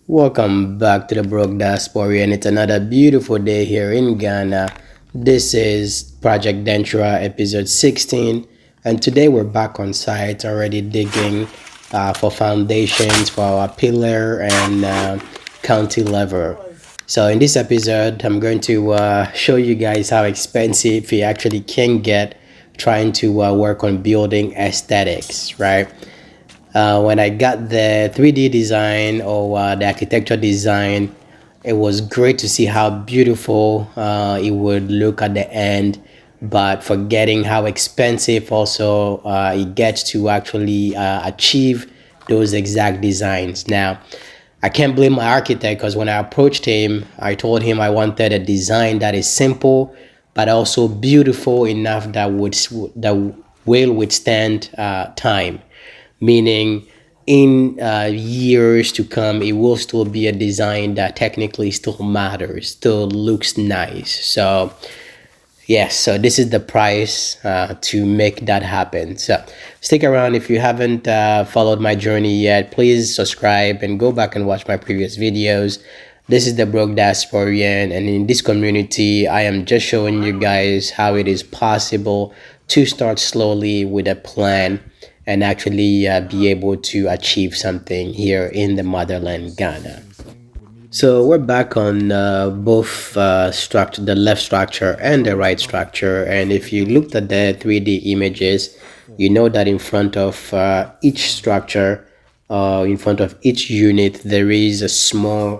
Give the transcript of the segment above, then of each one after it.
Welcome back to the Broke Diaspora, and it's another beautiful day here in Ghana. This is Project Denchira episode 16, and today we're back on site already digging for foundations for our pillar and cantilever. So in this episode, I'm going to show you guys how expensive you actually can get trying to work on building aesthetics, right? When I got the 3D design or the architecture design, it was great to see how beautiful it would look at the end, but forgetting how expensive also it gets to actually achieve those exact designs. Now, I can't blame my architect because when I approached him, I told him I wanted a design that is simple but also beautiful enough that will withstand time, meaning in years to come it will still be a design that technically still matters, still looks nice. So yes, so this is the price to make that happen. So stick around. If you haven't followed my journey yet, please subscribe and go back and watch my previous videos. This is the Broke Diasporian, and in this community I am just showing you guys how it is possible to start slowly with a plan and actually be able to achieve something here in the motherland, Ghana. So we're back on both structure, the left structure and the right structure. And if you looked at the 3D images, you know that in front of each structure, in front of each unit, there is a small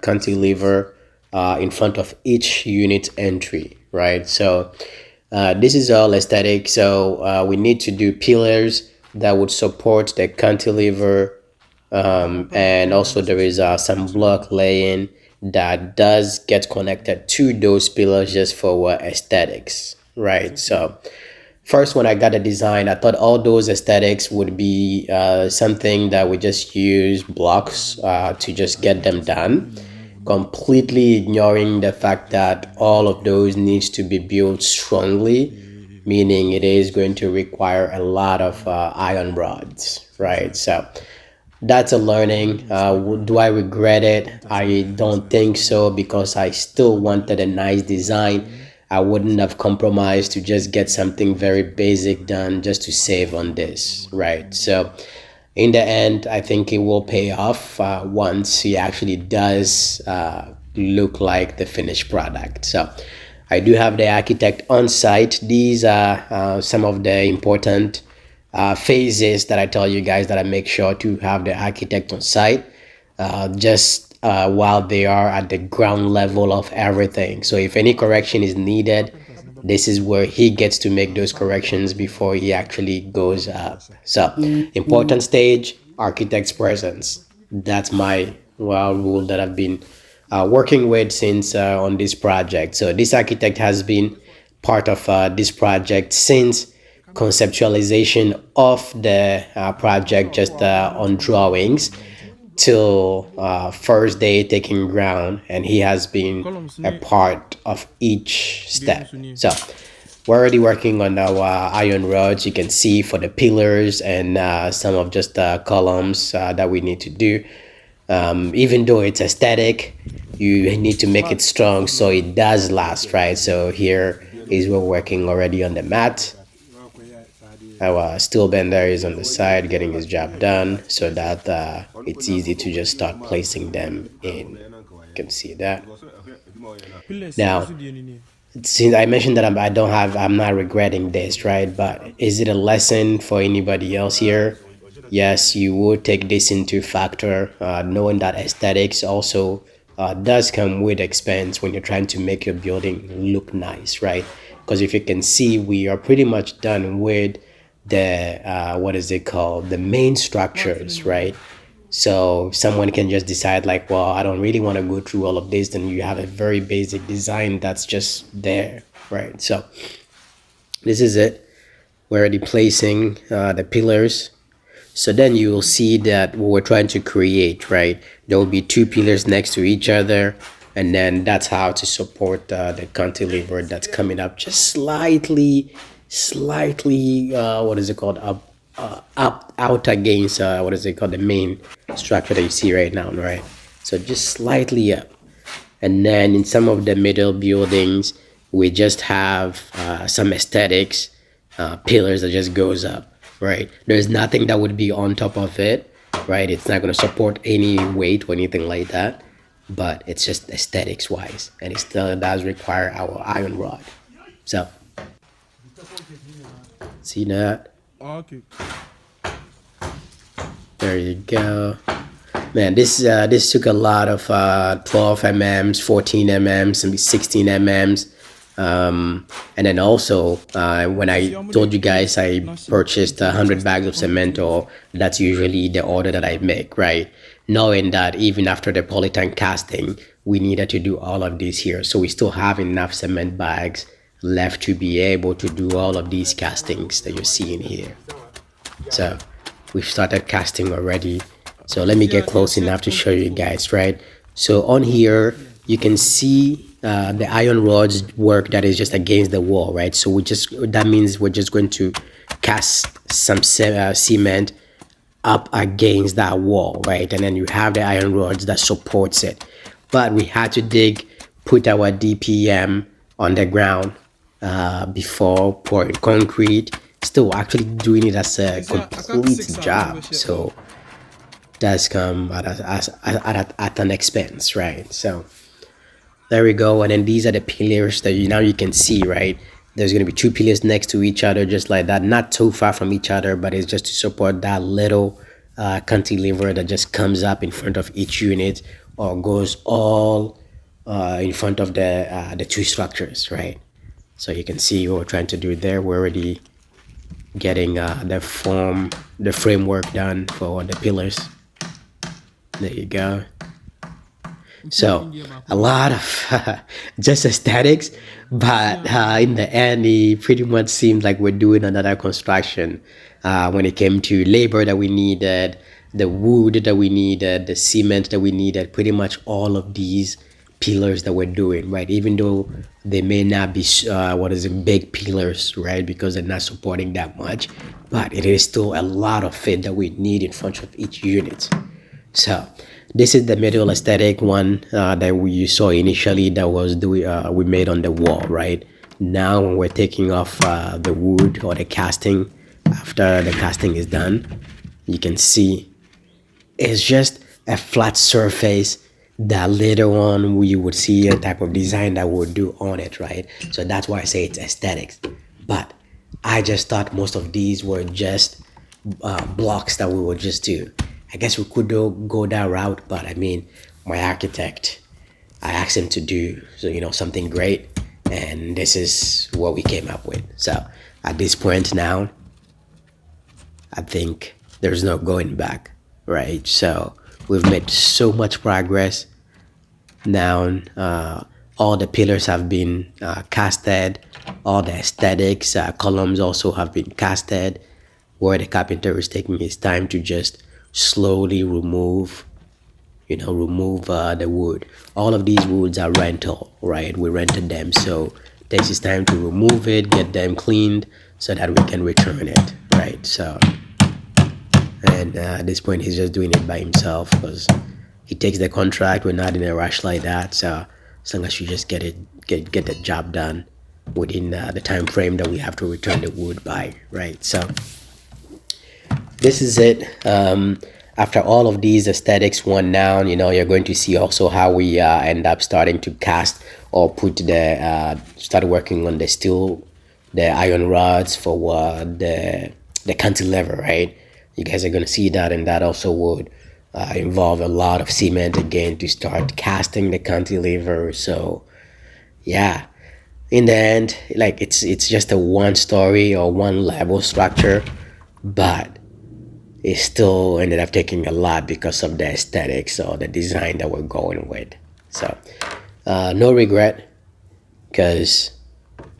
cantilever in front of each unit entry, right? So this is all aesthetic. So we need to do pillars that would support the cantilever, and also there is some block laying that does get connected to those pillars just for aesthetics, right? So first, when I got the design, I thought all those aesthetics would be something that we just use blocks to just get them done, completely ignoring the fact that all of those needs to be built strongly, meaning it is going to require a lot of iron rods, right? So that's a learning. Do I regret it? I don't think so, because I still wanted a nice design. I wouldn't have compromised to just get something very basic done just to save on this, right? So in the end, I think it will pay off once it actually does look like the finished product. So I do have the architect on site. These are some of the important phases that I tell you guys that I make sure to have the architect on site just while they are at the ground level of everything. So if any correction is needed, this is where he gets to make those corrections before he actually goes up. So important stage, architect's presence. That's my rule that I've been working with since on this project. So this architect has been part of this project since conceptualization of the project, just on drawings, till first day taking ground, and he has been a part of each step. So we're already working on our iron rods, you can see, for the pillars and some of just the columns that we need to do. Even though it's aesthetic, you need to make it strong so it does last, right? So here is we're working already on the mat. Our steel bender is on the side getting his job done so that it's easy to just start placing them in. You can see that. Now, since I mentioned that I'm not regretting this, right? But is it a lesson for anybody else here? Yes, you would take this into factor, knowing that aesthetics also does come with expense when you're trying to make your building look nice, right? Because if you can see, we are pretty much done with the what is it called, the main structures, right? So someone can just decide like, well, I don't really want to go through all of this, then you have a very basic design that's just there, right? So this is it. We're already placing the pillars. So then you will see that what we're trying to create, right? There will be two pillars next to each other, and then that's how to support the cantilever that's coming up just slightly, what is it called, up out against what is it called, the main structure that you see right now, right? So just slightly up. And then in some of the middle buildings, we just have some aesthetics pillars that just goes up, right? There's nothing that would be on top of it, right? It's not going to support any weight or anything like that, but it's just aesthetics wise, and it still does require our iron rod. So see that? Ok. There you go. Man, this took a lot of 12 mm, 14 mm, some 16 mm. And then also, when I told you guys I purchased 100 bags of cement, or that's usually the order that I make, right? Knowing that even after the polytank casting, we needed to do all of this here. So we still have enough cement bags left to be able to do all of these castings that you're seeing here. So we've started casting already. So let me get close enough to show you guys, right? So on here, you can see the iron rods work that is just against the wall, right? So that means we're just going to cast some cement up against that wall, right? And then you have the iron rods that supports it. But we had to put our DPM on the ground before pouring concrete. Still actually doing it as a complete job. So does come at an expense, right? So there we go. And then these are the pillars that you can see, right? There's going to be two pillars next to each other, just like that, not too far from each other, but it's just to support that little cantilever that just comes up in front of each unit, or goes all in front of the two structures, right? So you can see what we're trying to do there. We're already getting the framework done for the pillars. There you go. So a lot of just aesthetics, but in the end, it pretty much seems like we're doing another construction. When it came to labor that we needed, the wood that we needed, the cement that we needed, pretty much all of these pillars that we're doing, right? Even though they may not be big pillars, right? Because they're not supporting that much, but it is still a lot of it that we need in front of each unit. So this is the middle aesthetic one that you saw initially, that was we made on the wall, right? Now when we're taking off the wood or the casting, after the casting is done, you can see it's just a flat surface that later on we would see a type of design that we'll do on it, right? So that's why I say it's aesthetics. But I just thought most of these were just blocks that we would just do. I guess we could go that route, but I mean, my architect, I asked him to do something great, and this is what we came up with. So at this point now, I think there's no going back, right? So we've made so much progress. Now all the pillars have been casted, all the aesthetics columns also have been casted, where the carpenter is taking his time to just slowly remove the wood. All of these woods are rental, right? We rented them, so it takes his time to remove it, get them cleaned, so that we can return it, right? So, and at this point, he's just doing it by himself because he takes the contract. We're not in a rush like that, so as long as you just get the job done within the time frame that we have to return the wood by, right? So this is it. After all of these aesthetics one down, you're going to see also how we end up starting to cast or start working on the iron rods for the cantilever, right? You guys are going to see that, and that also would involve a lot of cement again to start casting the cantilever. So yeah, in the end, like it's just a one story or one level structure, but it still ended up taking a lot because of the aesthetics or the design that we're going with. So no regret, because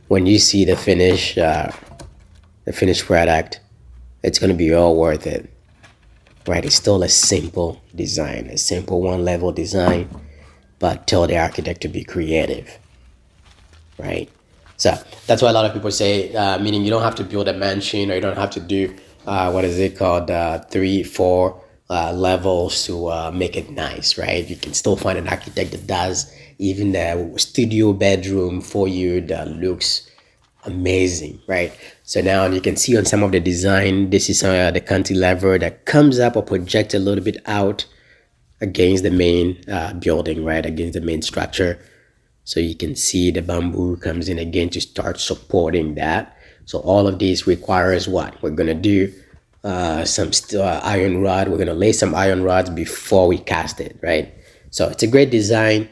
when you see the finished product, it's going to be all worth it, right? It's still a simple design, a simple one level design, but tell the architect to be creative, right? So that's why a lot of people say, meaning you don't have to build a mansion, or you don't have to do what is it called, 3, 4 levels to make it nice, right? You can still find an architect that does even a studio bedroom for you that looks amazing, right? So now you can see on some of the design, this is the cantilever that comes up or projects a little bit out against the main building, right? Against the main structure. So you can see the bamboo comes in again to start supporting that. So all of these requires what? We're gonna do some iron rod. We're gonna lay some iron rods before we cast it, right? So it's a great design.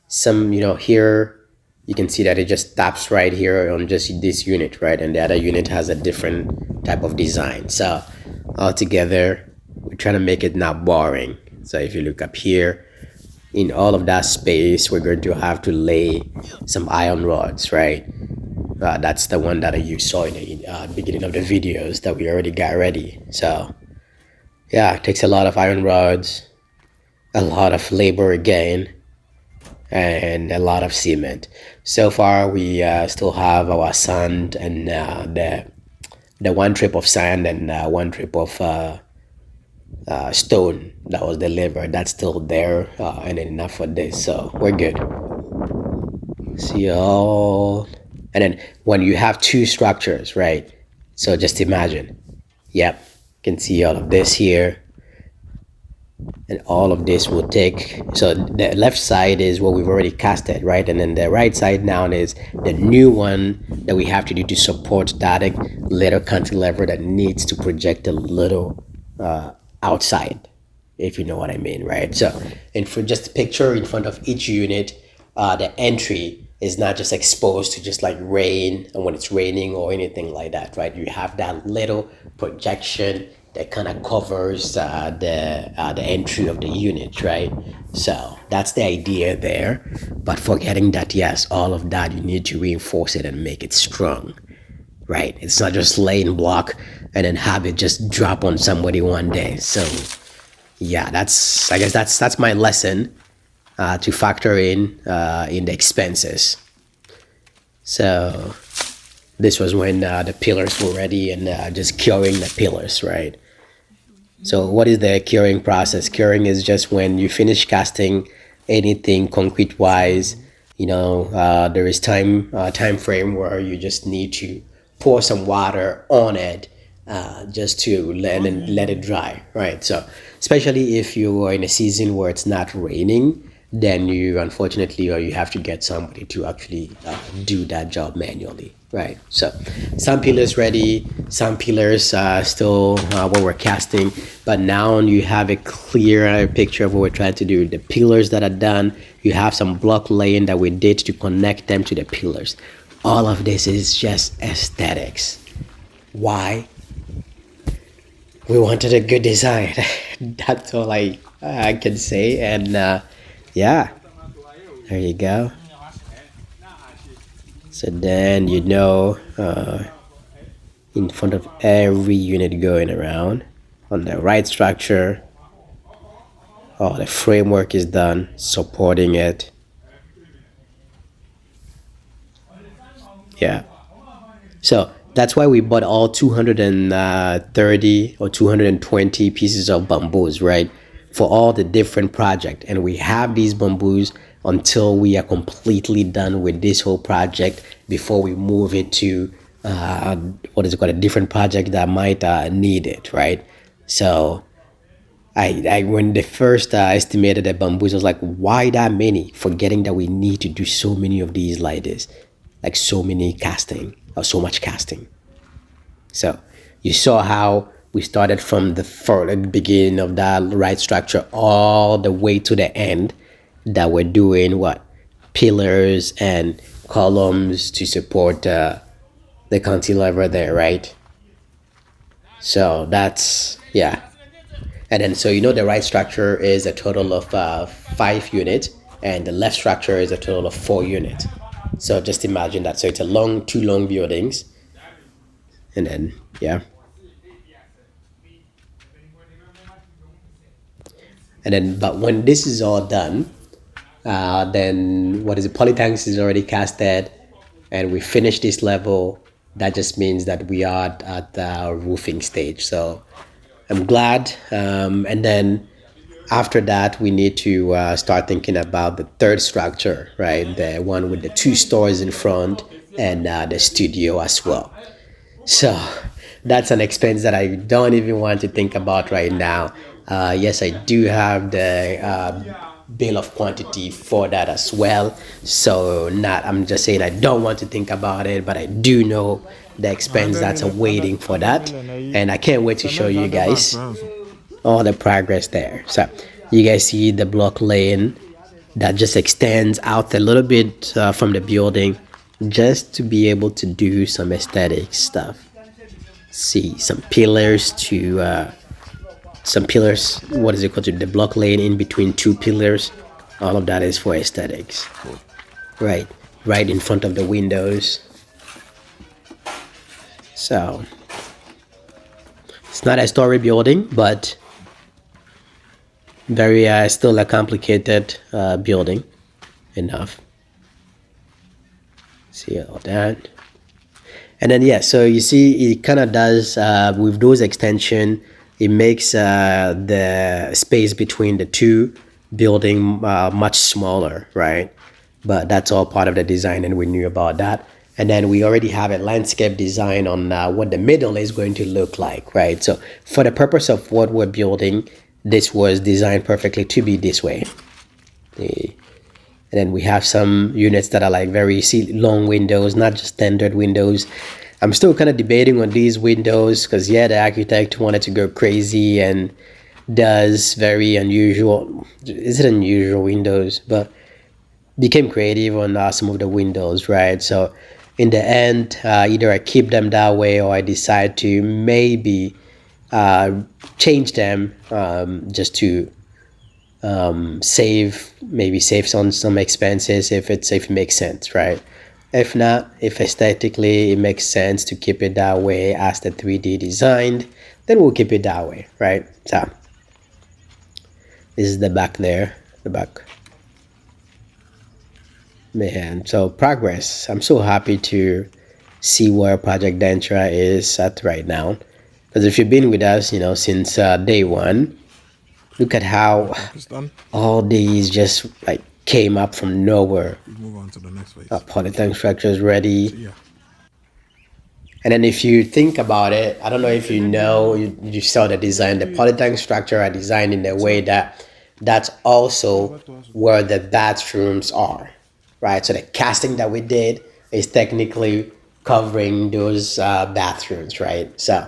Some, here you can see that it just stops right here on just this unit, right? And the other unit has a different type of design. So altogether, we're trying to make it not boring. So if you look up here, in all of that space, we're going to have to lay some iron rods, right? That's the one that you saw in the beginning of the videos that we already got ready. So yeah, it takes a lot of iron rods, a lot of labor again, and a lot of cement. So far, we still have our sand and the one trip of sand and one trip of stone that was delivered. That's still there, and enough for this. So we're good. See all, and then when you have two structures, right? So just imagine. Yep, you can see all of this here. And all of this will take, so the left side is what we've already casted, right? And then the right side now is the new one that we have to do to support static little cantilever that needs to project a little outside, if you know what I mean, right? So, and for just a picture in front of each unit, the entry is not just exposed to just like rain and when it's raining or anything like that, right? You have that little projection that kind of covers the entry of the unit, right? So that's the idea there. But forgetting that, yes, all of that you need to reinforce it and make it strong, right? It's not just laying block and then have it just drop on somebody one day. So yeah, I guess that's my lesson to factor in the expenses. So this was when the pillars were ready and just curing the pillars, right? So what is the curing process? Curing is just when you finish casting anything concrete wise, there is time frame where you just need to pour some water on it just to let it dry, right? So especially if you are in a season where it's not raining, then you unfortunately, or you have to get somebody to actually do that job manually, right? So some pillars ready, some pillars still what we're casting, but now you have a clear picture of what we're trying to do. The pillars that are done, you have some block laying that we did to connect them to the pillars. All of this is just aesthetics. Why? We wanted a good design. That's all I can say. And yeah, there you go. So then in front of every unit going around on the right structure, the framework is done, supporting it. Yeah. So that's why we bought all 230 or 220 pieces of bamboos, right? For all the different projects. And we have these bamboos until we are completely done with this whole project before we move it to, a different project that might need it, right? So I when they first estimated the bamboos, I was like, why that many? Forgetting that we need to do so many of these like this, like so many casting or so much casting. So you saw how we started from the beginning of that right structure all the way to the end, that we're doing what? Pillars and columns to support the cantilever there, right? So that's, yeah. And then, so the right structure is a total of 5 units, and the left structure is a total of 4 units. So just imagine that. So it's two long buildings, and then, yeah. And then, but when this is all done, then polytanks is already casted, and we finish this level. That just means that we are at the roofing stage. So I'm glad. And then after that, we need to start thinking about the third structure, right? The one with the two stores in front and the studio as well. So that's an expense that I don't even want to think about right now. Yes, I do have the bill of quantity for that as well. So not, I'm just saying I don't want to think about it, but I do know the expense that's awaiting for that, and I can't wait to show you guys all the progress there. So you guys see the block lane that just extends out a little bit from the building just to be able to do some aesthetic stuff. See some pillars, what is it called, to the block lane in between two pillars. All of that is for aesthetics, right in front of the windows. So it's not a story building, but very still a complicated building enough. See all that. And then yeah, so you see it kind of does with those extension, it makes the space between the two building much smaller, right? But that's all part of the design, and we knew about that. And then we already have a landscape design on what the middle is going to look like, right? So for the purpose of what we're building, this was designed perfectly to be this way. And then we have some units that are like very long windows, not just standard windows. I'm still kind of debating on these windows because yeah, the architect wanted to go crazy and does very unusual, is it unusual windows, but became creative on some of the windows, right? So in the end, either I keep them that way or I decide to maybe change them just to save on some expenses if it makes sense, right? If not, if aesthetically it makes sense to keep it that way as the 3D designed, then we'll keep it that way, right? So this is the back there, the back. Man, so progress. I'm so happy to see where Project Denchira is at right now. Because if you've been with us, since day one, look at how all these just like came up from nowhere. Move on to the next phase. Polytank structure is ready. So, yeah. And then if you think about it, I don't know if you saw the design. The polytank structure are designed in a way that's also where the bathrooms are, right? So the casting that we did is technically covering those bathrooms, right? So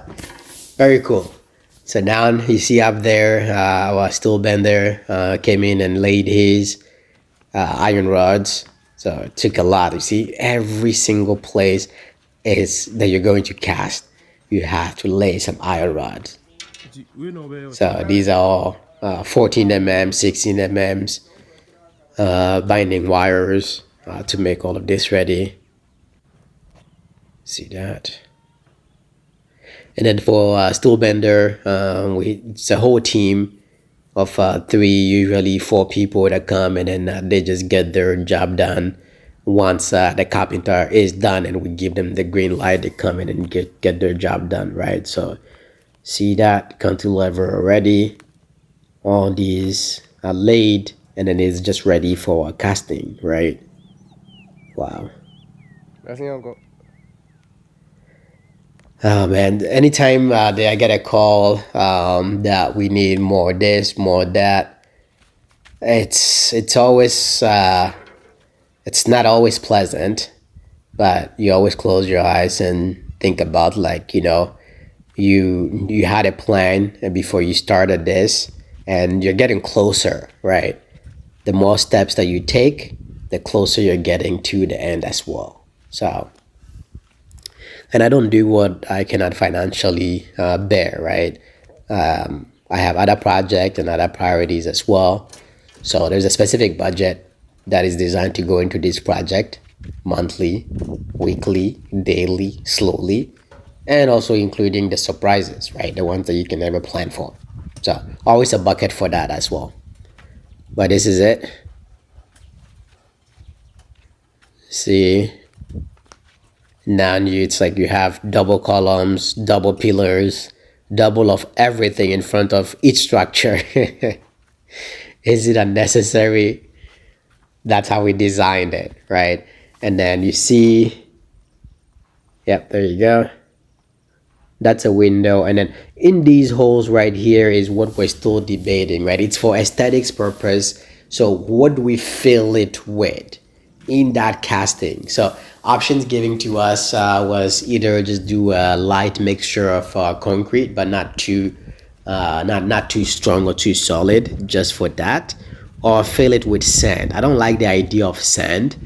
very cool. So now you see up there, our steel bender came in and laid his iron rods. So it took a lot. You see, every single place is that you're going to cast, you have to lay some iron rods. So these are all 14 mm, 16 mm binding wires to make all of this ready. See that? And then for steel bender, it's a whole team of 3, usually 4 people that come, and then they just get their job done. Once the carpenter is done and we give them the green light, they come in and get their job done, right? So see that cantilever already. All these are laid, and then it's just ready for casting, right? Wow. Oh man, anytime I get a call that we need more this, more that, it's always it's not always pleasant, but you always close your eyes and think about, like, you had a plan before you started this, and you're getting closer, right? The more steps that you take, the closer you're getting to the end as well. So, and I don't do what I cannot financially bear, right? I have other projects and other priorities as well. So there's a specific budget that is designed to go into this project monthly, weekly, daily, slowly, and also including the surprises, right? The ones that you can never plan for. So always a bucket for that as well. But this is it. See, now it's like you have double columns, double pillars, double of everything in front of each structure. Is it unnecessary? That's how we designed it, right? And then you see, yep, there you go. That's a window. And then in these holes right here is what we're still debating, right? It's for aesthetics purpose. So what do we fill it with in that casting? So options given to us was either just do a light mixture of concrete, but not too not too strong or too solid, just for that, or fill it with sand. I don't like the idea of sand,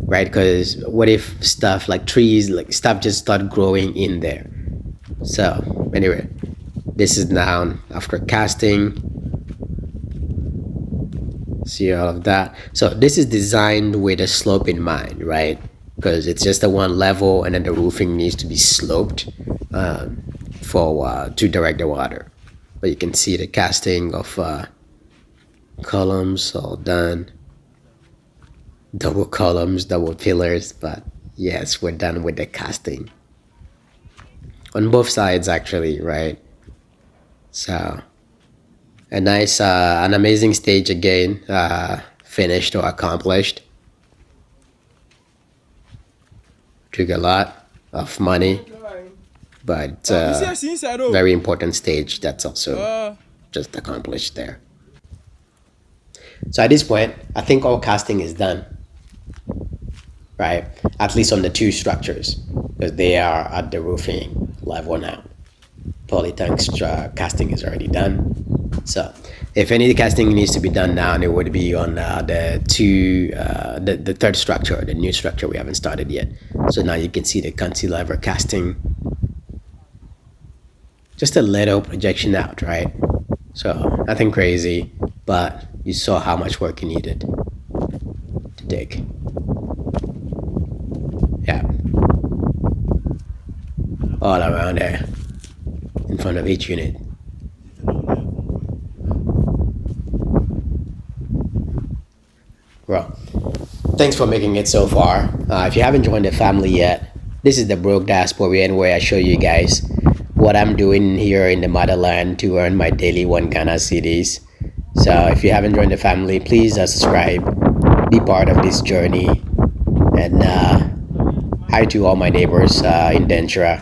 right? Because what if stuff like trees, like stuff just start growing in there? So anyway, this is now after casting. See all of that. So this is designed with a slope in mind, right? Because it's just a one level, and then the roofing needs to be sloped for to direct the water. But you can see the casting of columns all done. Double columns, double pillars, but yes, we're done with the casting on both sides actually, right? So a nice an amazing stage again, finished or accomplished. Took a lot of money, but very important stage that's also just accomplished there. So at this point, I think all casting is done, right? At least on the two structures, because they are at the roofing level now. Polytank casting is already done. So if any casting needs to be done now, it would be on the third structure, the new structure we haven't started yet. So now you can see the cantilever casting. Just a little projection out, right? So nothing crazy, but you saw how much work you needed to dig. Yeah. All around there, in front of each unit. Well, thanks for making it so far. If you haven't joined the family yet, this is the Broke Diasporian, where I show you guys what I'm doing here in the motherland to earn my daily 1 Ghana cedis. So if you haven't joined the family, please subscribe, be part of this journey, and hi to all my neighbors in Denchira.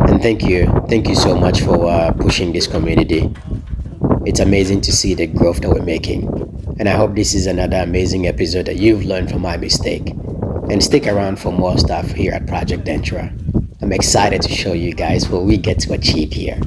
And thank you so much for pushing this community. It's amazing to see the growth that we're making. And I hope this is another amazing episode that you've learned from my mistake. And stick around for more stuff here at Project Denchira. I'm excited to show you guys what we get to achieve here.